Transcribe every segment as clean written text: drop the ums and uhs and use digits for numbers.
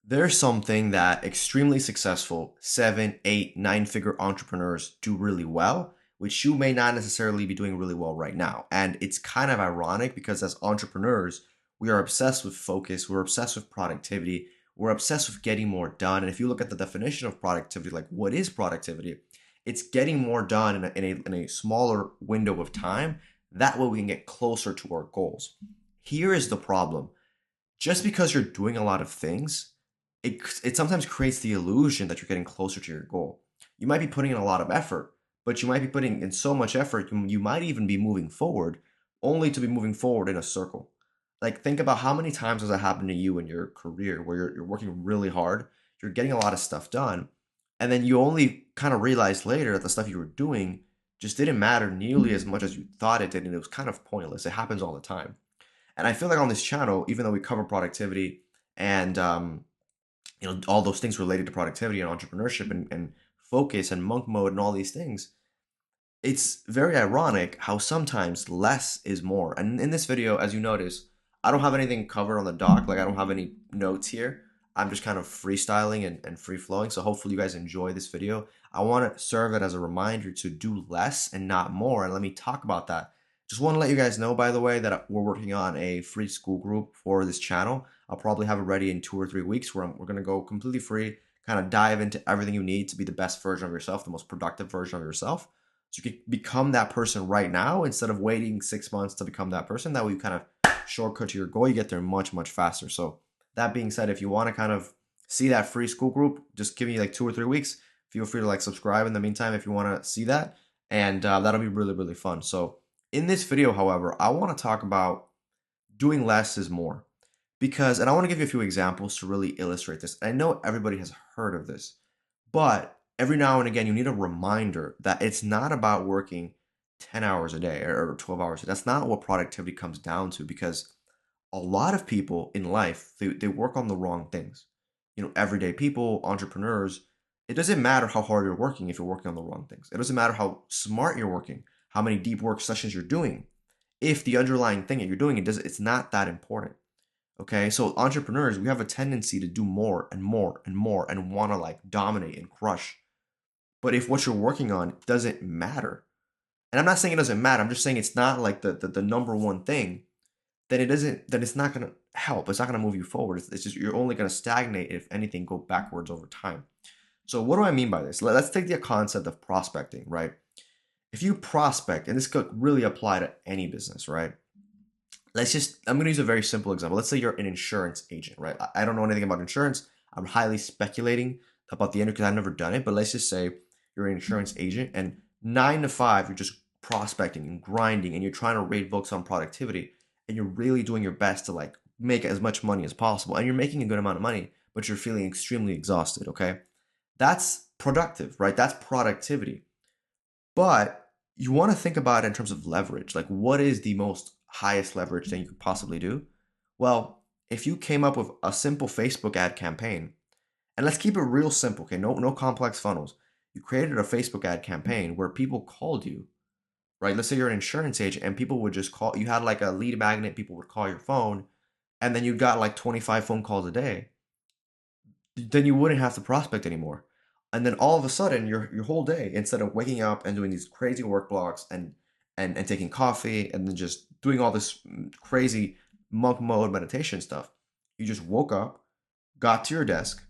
There's something that extremely successful seven, eight, nine-figure entrepreneurs do really well, which you may not necessarily be doing really well right now. And it's kind of ironic because as entrepreneurs, we are obsessed with focus, we're obsessed with productivity, we're obsessed with getting more done. And if you look at the definition of productivity, like what is productivity? It's getting more done in a smaller window of time. That way we can get closer to our goals. Here is the problem. Just because you're doing a lot of things, it sometimes creates the illusion that you're getting closer to your goal. You might be putting in a lot of effort, but you might be putting in so much effort, you might even be moving forward, only to be moving forward in a circle. Like, think about how many times has that happened to you in your career where you're working really hard, you're getting a lot of stuff done, and then you only kind of realize later that the stuff you were doing just didn't matter nearly as much as you thought it did, and it was kind of pointless. It happens all the time. And I feel like on this channel, even though we cover productivity and all those things related to productivity and entrepreneurship and focus and monk mode and all these things, it's very ironic how sometimes less is more. And in this video, as you notice, I don't have anything covered on the doc. Like, I don't have any notes here. I'm just kind of freestyling and free flowing. So hopefully you guys enjoy this video. I want to serve it as a reminder to do less and not more. And let me talk about that. Just want to let you guys know, by the way, that we're working on a free school group for this channel. I'll probably have it ready in 2 or 3 weeks where we're going to go completely free, kind of dive into everything you need to be the best version of yourself, the most productive version of yourself. So you can become that person right now instead of waiting 6 months to become that person. That way you kind of shortcut to your goal. You get there much, much faster. So that being said, if you want to kind of see that free school group, just give me like 2 or 3 weeks. Feel free to like subscribe in the meantime if you want to see that. And that'll be really, really fun. So in this video, however, I want to talk about doing less is more. Because, and I want to give you a few examples to really illustrate this. I know everybody has heard of this, but every now and again, you need a reminder that it's not about working 10 hours a day or 12 hours a day. That's not what productivity comes down to because a lot of people in life, they work on the wrong things. Everyday people, entrepreneurs, it doesn't matter how hard you're working if you're working on the wrong things. It doesn't matter how smart you're working, how many deep work sessions you're doing. If the underlying thing that you're doing, it's not that important. Okay, so entrepreneurs, we have a tendency to do more and more and more and want to like dominate and crush. But if what you're working on doesn't matter, and I'm not saying it doesn't matter, I'm just saying it's not like the number one thing, then it's not gonna help. It's not gonna move you forward. It's just you're only gonna stagnate, if anything, go backwards over time. So what do I mean by this? Let's take the concept of prospecting, right? If you prospect, and this could really apply to any business, right? I'm going to use a very simple example. Let's say you're an insurance agent, right? I don't know anything about insurance. I'm highly speculating about the end because I've never done it. But let's just say you're an insurance agent and 9 to 5, you're just prospecting and grinding and you're trying to read books on productivity and you're really doing your best to like make as much money as possible. And you're making a good amount of money, but you're feeling extremely exhausted, okay? That's productive, right? That's productivity. But you want to think about it in terms of leverage. Like, what is the most highest leverage thing you could possibly do? Well, if you came up with a simple Facebook ad campaign, and let's keep it real simple, okay? No complex funnels. You created a Facebook ad campaign where people called you, right? Let's say you're an insurance agent and people would just call. You had like a lead magnet. People would call your phone, and then you got like 25 phone calls a day. Then you wouldn't have to prospect anymore. And then all of a sudden, your whole day, instead of waking up and doing these crazy work blocks and taking coffee and then just doing all this crazy monk mode meditation stuff, you just woke up, got to your desk,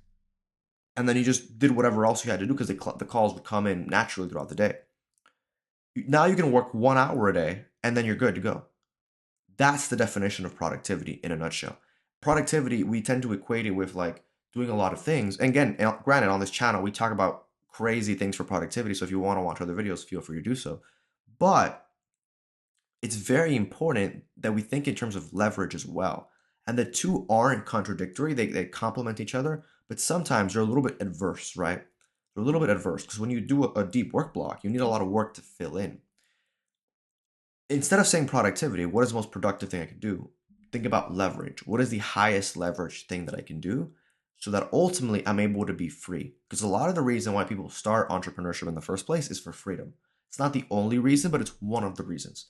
and then you just did whatever else you had to do because the calls would come in naturally throughout the day. Now you can work 1 hour a day and then you're good to go. That's the definition of productivity in a nutshell. Productivity, we tend to equate it with like doing a lot of things. And again, granted, on this channel, we talk about crazy things for productivity. So if you want to watch other videos, feel free to do so. But it's very important that we think in terms of leverage as well. And the two aren't contradictory, they complement each other, but sometimes they're a little bit adverse, right? They're a little bit adverse because when you do a deep work block, you need a lot of work to fill in. Instead of saying productivity, what is the most productive thing I can do? Think about leverage. What is the highest leverage thing that I can do so that ultimately I'm able to be free? Because a lot of the reason why people start entrepreneurship in the first place is for freedom. It's not the only reason, but it's one of the reasons.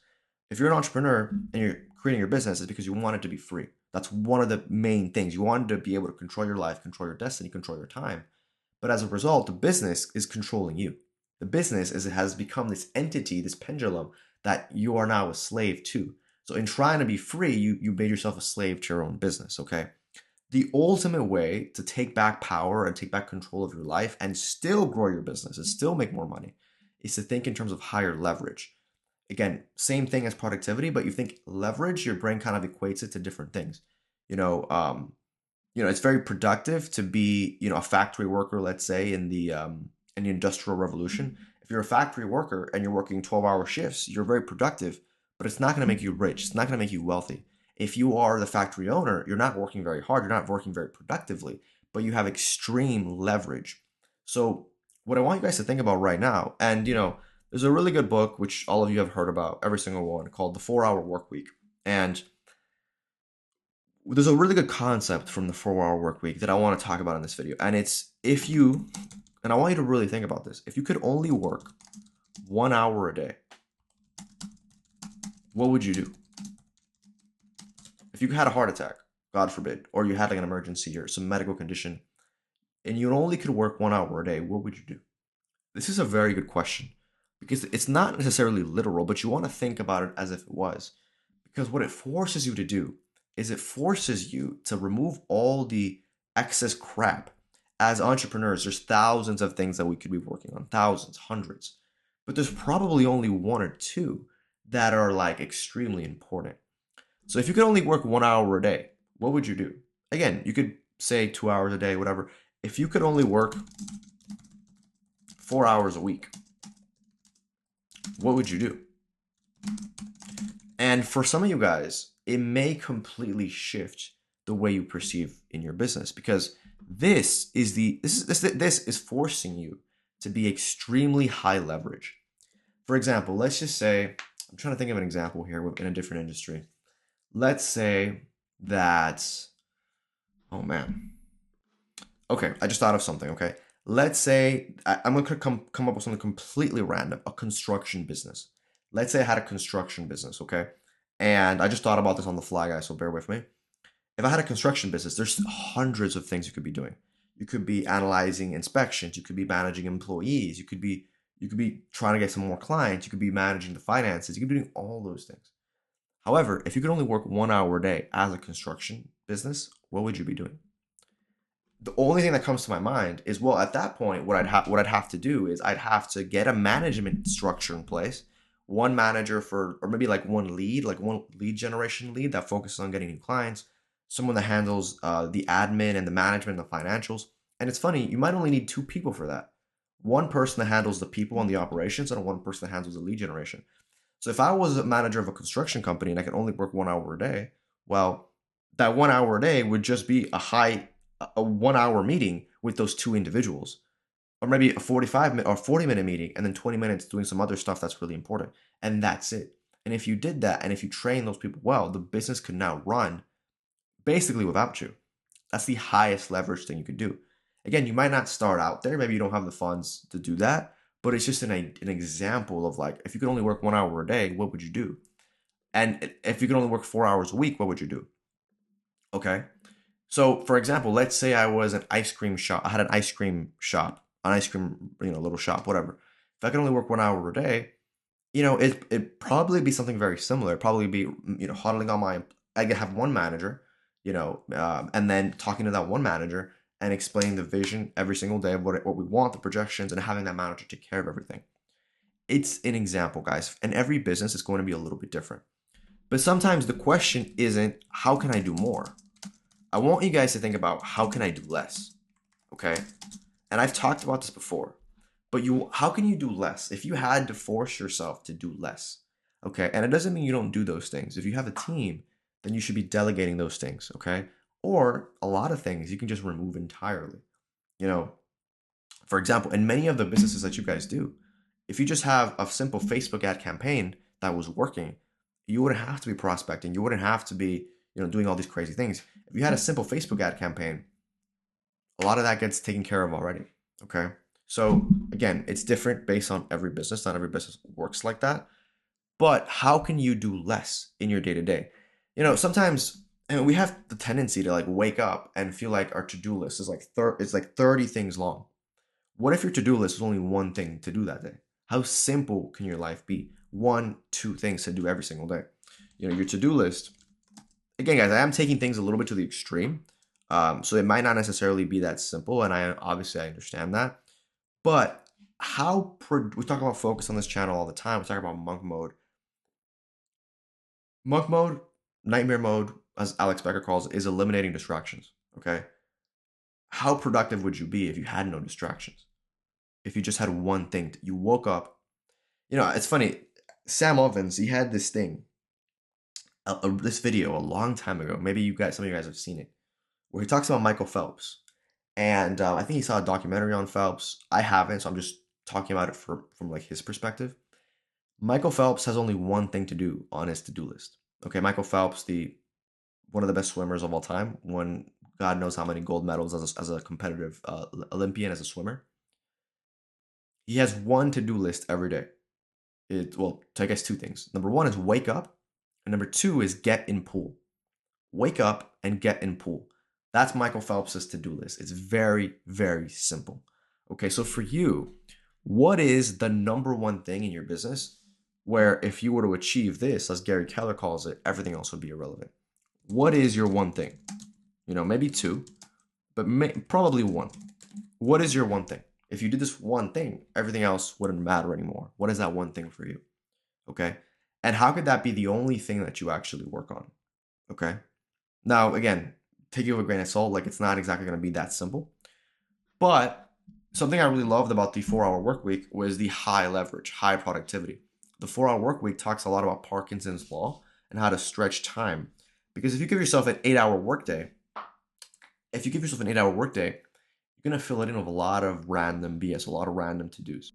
If you're an entrepreneur and you're creating your business, it's because you want it to be free. That's one of the main things. You wanted to be able to control your life, control your destiny, control your time. But as a result, the business is controlling you. The business has become this entity, this pendulum that you are now a slave to. So in trying to be free, you made yourself a slave to your own business, okay? The ultimate way to take back power and take back control of your life and still grow your business and still make more money is to think in terms of higher leverage. Again, same thing as productivity, but you think leverage, your brain kind of equates it to different things. You know, it's very productive to be, a factory worker, let's say, in the Industrial Revolution. If you're a factory worker and you're working 12-hour shifts, you're very productive, but it's not going to make you rich. It's not going to make you wealthy. If you are the factory owner, you're not working very hard, you're not working very productively, but you have extreme leverage. So, what I want you guys to think about right now, and there's a really good book which all of you have heard about, every single one, called The 4-Hour Work Week. And there's a really good concept from the 4-Hour Work Week that I want to talk about in this video. And and I want you to really think about this. If you could only work 1 hour a day, what would you do? If you had a heart attack, God forbid, or you had like an emergency or some medical condition, and you only could work 1 hour a day, what would you do? This is a very good question because it's not necessarily literal, but you want to think about it as if it was. Because what it forces you to do is it forces you to remove all the excess crap. As entrepreneurs, there's thousands of things that we could be working on, thousands, hundreds, but there's probably only one or two that are like extremely important. So if you could only work 1 hour a day, what would you do? Again, you could say 2 hours a day, whatever. If you could only work 4 hours a week, what would you do? And for some of you guys, it may completely shift the way you perceive in your business, because this is forcing you to be extremely high leverage. For example, let's just say, I'm trying to think of an example here in a different industry. Let's say that, oh man. Okay, I just thought of something, okay? Let's say I'm going to come up with something completely random, a construction business. Let's say I had a construction business, okay? And I just thought about this on the fly, guys, so bear with me. If I had a construction business, there's hundreds of things you could be doing. You could be analyzing inspections, you could be managing employees, you could be trying to get some more clients, you could be managing the finances, you could be doing all those things. However, if you could only work 1 hour a day as a construction business, what would you be doing? The only thing that comes to my mind is, well, at that point, what I'd have to do is I'd have to get a management structure in place, one manager or maybe like one lead generation lead that focuses on getting new clients, someone that handles the admin and the management and the financials. And it's funny, you might only need 2 people for that. One person that handles the people and the operations, and one person that handles the lead generation. So if I was a manager of a construction company and I could only work 1 hour a day, well, that 1 hour a day would just be a 1 hour meeting with those 2 individuals, or maybe a 45-minute or 40-minute meeting, and then 20 minutes doing some other stuff that's really important. And that's it. And if you did that, and if you train those people well, the business could now run basically without you. That's the highest leverage thing you could do. Again, you might not start out there. Maybe you don't have the funds to do that, but it's just an example of like, if you could only work 1 hour a day, what would you do? And if you could only work 4 hours a week, what would you do? Okay. So for example, let's say I was an ice cream shop. I had an ice cream shop, an ice cream, little shop, whatever. If I could only work 1 hour a day, it'd probably be something very similar. It'd probably be, huddling on I could have one manager, and then talking to that one manager and explaining the vision every single day of what we want, the projections, and having that manager take care of everything. It's an example, guys. And every business is going to be a little bit different. But sometimes the question isn't, how can I do more? I want you guys to think about, how can I do less? Okay? And I've talked about this before. But how can you do less? If you had to force yourself to do less, okay? And it doesn't mean you don't do those things. If you have a team, then you should be delegating those things, okay? Or a lot of things you can just remove entirely. For example, in many of the businesses that you guys do, if you just have a simple Facebook ad campaign that was working, you wouldn't have to be prospecting. You wouldn't have to be, doing all these crazy things. If you had a simple Facebook ad campaign, a lot of that gets taken care of already, okay? So again, it's different based on every business. Not every business works like that. But how can you do less in your day-to-day? Sometimes And we have the tendency to like wake up and feel like our to-do list is like it's like 30 things long. What if your to-do list is only one thing to do that day? How simple can your life be? One, two things to do every single day. You know, your to-do list, again, guys, I am taking things a little bit to the extreme. So it might not necessarily be that simple, and I understand that. But we talk about focus on this channel all the time. We talk about monk mode. Monk mode, nightmare mode, as Alex Becker calls it, is eliminating distractions. Okay. How productive would you be if you had no distractions? If you just had one thing, you woke up. You know, it's funny. Sam Ovens, he had this thing, this video a long time ago. Maybe some of you guys have seen it, where he talks about Michael Phelps, and I think he saw a documentary on Phelps. I haven't, so I'm just talking about it from like his perspective. Michael Phelps has only one thing to do on his to-do list. Okay, Michael Phelps, the one of the best swimmers of all time, won God knows how many gold medals as a competitive Olympian, as a swimmer. He has one to-do list every day. I guess two things. Number one is wake up, and number two is get in pool. Wake up and get in pool. That's Michael Phelps's to-do list. It's very, very simple. Okay, so for you, what is the number one thing in your business where if you were to achieve this, as Gary Keller calls it, everything else would be irrelevant? What is your one thing? You know, maybe two, but probably one. What is your one thing? If you did this one thing, everything else wouldn't matter anymore. What is that one thing for you? Okay. And how could that be the only thing that you actually work on? Okay. Now, again, take it with a grain of salt. Like, it's not exactly going to be that simple. But something I really loved about the 4-hour work week was the high leverage, high productivity. The 4-hour work week talks a lot about Parkinson's law and how to stretch time. Because if you give yourself an 8-hour workday, you're going to fill it in with a lot of random BS, a lot of random to-dos.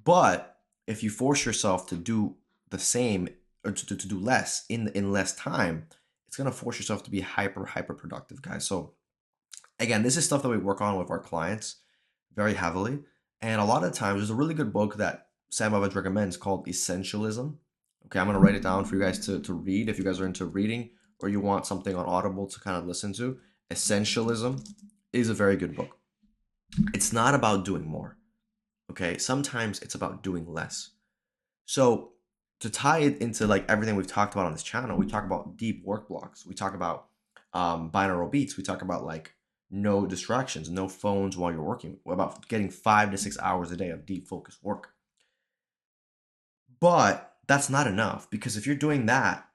But if you force yourself to do the same or to do less in less time, it's going to force yourself to be hyper productive, guys. So again, this is stuff that we work on with our clients very heavily. And a lot of times, there's a really good book that Sam Ovens recommends called Essentialism. Okay, I'm going to write it down for you guys to read if you guys are into reading or you want something on Audible to kind of listen to. Essentialism is a very good book. It's not about doing more. Okay, sometimes it's about doing less. So to tie it into like everything we've talked about on this channel, we talk about deep work blocks. We talk about binaural beats. We talk about like no distractions, no phones while you're working, about getting 5 to 6 hours a day of deep focused work. But that's not enough, because if you're doing that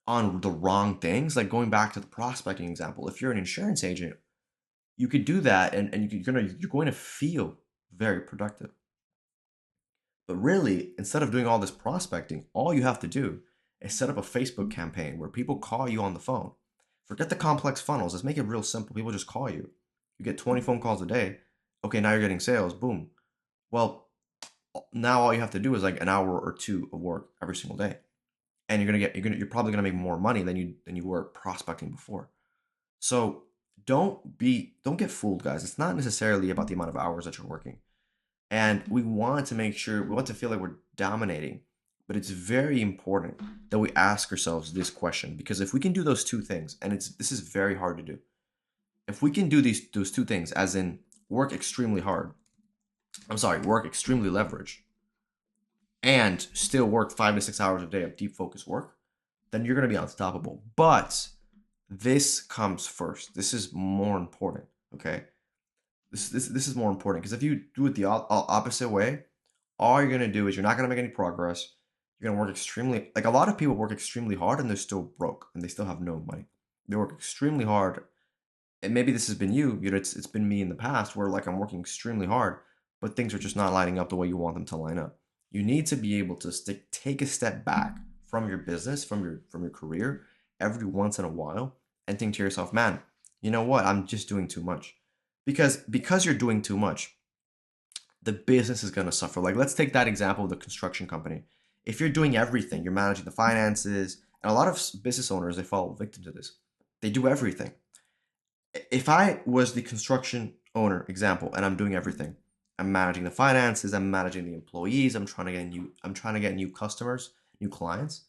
on the wrong things, like going back to the prospecting example, if you're an insurance agent, you could do that and you're going to feel very productive. But really, instead of doing all this prospecting, all you have to do is set up a Facebook campaign where people call you on the phone. Forget the complex funnels. Let's make it real simple. People just call you. You get 20 phone calls a day. Okay, now you're getting sales. Boom. Well, now all you have to do is like an hour or two of work every single day. And you're probably gonna make more money than you were prospecting before. So don't get fooled, guys. It's not necessarily about the amount of hours that you're working. And we want to feel like we're dominating. But it's very important that we ask ourselves this question, because if we can do those two things, and this is very hard to do. If we can do those two things, as in work extremely leveraged, and still work 5 to 6 hours a day of deep focus work, then you're going to be unstoppable. But this comes first. This is more important. Okay. This is more important, because if you do it the opposite way, all you're gonna do is you're not gonna make any progress. You're gonna work extremely, like a lot of people work extremely hard and they're still broke and they still have no money. They work extremely hard, and maybe this has been you. You know, it's been me in the past where like I'm working extremely hard, but things are just not lining up the way you want them to line up. You need to be able to take a step back from your business, from your career, every once in a while, and think to yourself, man, you know what? I'm just doing too much. Because you're doing too much, the business is going to suffer. Like, let's take that example of the construction company. If you're doing everything, you're managing the finances, and a lot of business owners, they fall victim to this. They do everything. If I was the construction owner example and I'm doing everything, I'm managing the finances, I'm managing the employees, I'm trying to get new customers, new clients,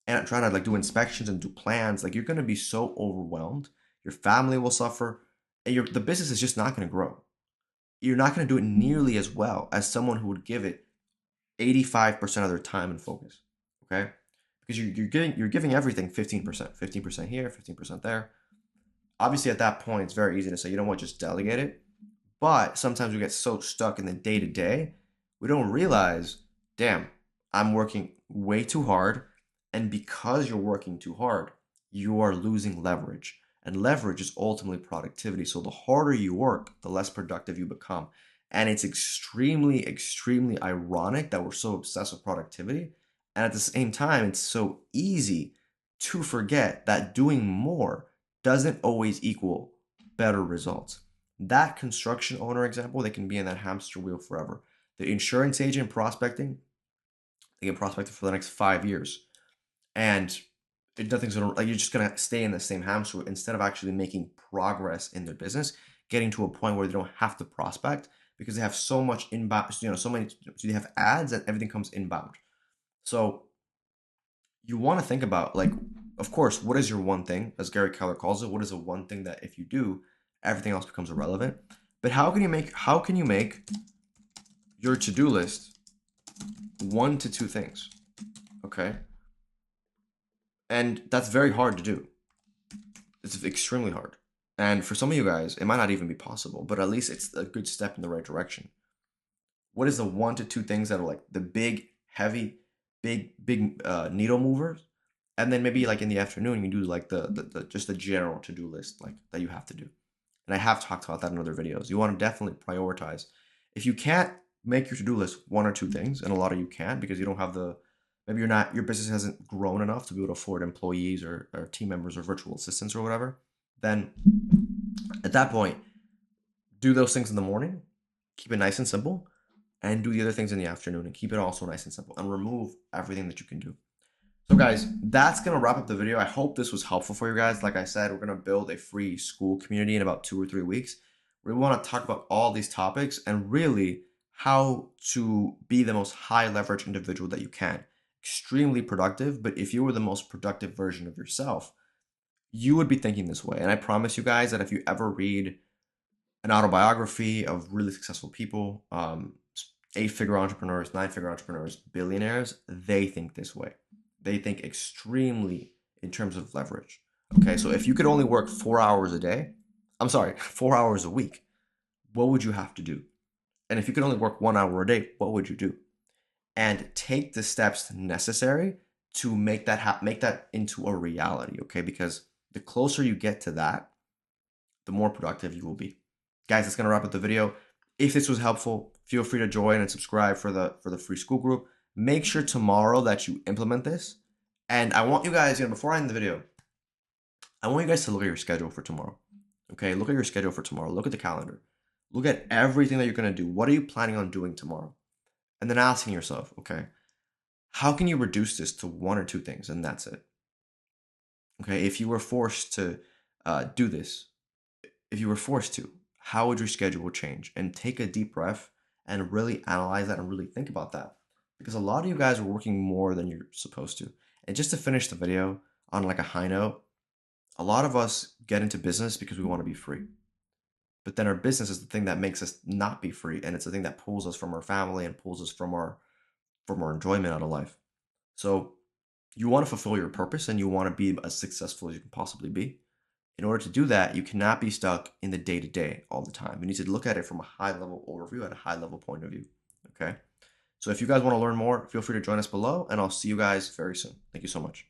and trying to like do inspections and do plans, like you're going to be so overwhelmed. Your family will suffer, and the business is just not going to grow. You're not going to do it nearly as well as someone who would give it 85% of their time and focus. Okay? Because you're giving everything 15%, 15% here, 15% there. Obviously, at that point, it's very easy to say, you know what, just delegate it. But sometimes we get so stuck in the day to day, we don't realize, damn, I'm working way too hard. And because you're working too hard, you are losing leverage. And leverage is ultimately productivity. So the harder you work, the less productive you become. And it's extremely, extremely ironic that we're so obsessed with productivity. And at the same time, it's so easy to forget that doing more doesn't always equal better results. That construction owner example, they can be in that hamster wheel forever. The insurance agent prospecting, they get prospected for the next 5 years. And nothing's gonna, like, you're just gonna stay in the same hamster wheel instead of actually making progress in their business, getting to a point where they don't have to prospect because they have so much inbound, so many, so they have ads and everything comes inbound. So you want to think about, like, of course, what is your one thing, as Gary Keller calls it? What is the one thing that if you do, everything else becomes irrelevant? But how can you make your to-do list 1 to 2 things? Okay, and that's very hard to do. It's extremely hard, and for some of you guys, it might not even be possible. But at least it's a good step in the right direction. What is the 1 to 2 things that are like the big, heavy, big needle movers? And then maybe like in the afternoon, you do like the just the general to-do list like that you have to do. And I have talked about that in other videos. You want to definitely prioritize. If you can't make your to-do list 1 or 2 things, and a lot of you can't because you don't have maybe your business hasn't grown enough to be able to afford employees or team members or virtual assistants or whatever, then at that point, do those things in the morning, keep it nice and simple, and do the other things in the afternoon and keep it also nice and simple and remove everything that you can do. So guys, that's going to wrap up the video. I hope this was helpful for you guys. Like I said, we're going to build a free school community in about 2 or 3 weeks. We want to talk about all these topics and really how to be the most high leverage individual that you can. Extremely productive, but if you were the most productive version of yourself, you would be thinking this way. And I promise you guys that if you ever read an autobiography of really successful people, 8-figure entrepreneurs, 9-figure entrepreneurs, billionaires, they think this way. They think extremely in terms of leverage. Okay, so if you could only work 4 hours a day, I'm sorry, 4 hours a week, what would you have to do? And if you could only work 1 hour a day, what would you do? And take the steps necessary to make that into a reality, okay? Because the closer you get to that, the more productive you will be. Guys, that's gonna wrap up the video. If this was helpful, feel free to join and subscribe for the free school group. Make sure tomorrow that you implement this. And I want you guys, before I end the video, I want you guys to look at your schedule for tomorrow. Okay, look at your schedule for tomorrow. Look at the calendar. Look at everything that you're gonna do. What are you planning on doing tomorrow? And then asking yourself, okay, how can you reduce this to 1 or 2 things, and that's it? Okay, if you were forced to do this, if you were forced to, how would your schedule change? And take a deep breath and really analyze that and really think about that. Because a lot of you guys are working more than you're supposed to. And just to finish the video on like a high note, a lot of us get into business because we want to be free. But then our business is the thing that makes us not be free. And it's the thing that pulls us from our family and pulls us from our enjoyment out of life. So you want to fulfill your purpose and you want to be as successful as you can possibly be. In order to do that, you cannot be stuck in the day-to-day all the time. You need to look at it from a high-level overview and a high-level point of view, okay? So if you guys want to learn more, feel free to join us below, and I'll see you guys very soon. Thank you so much.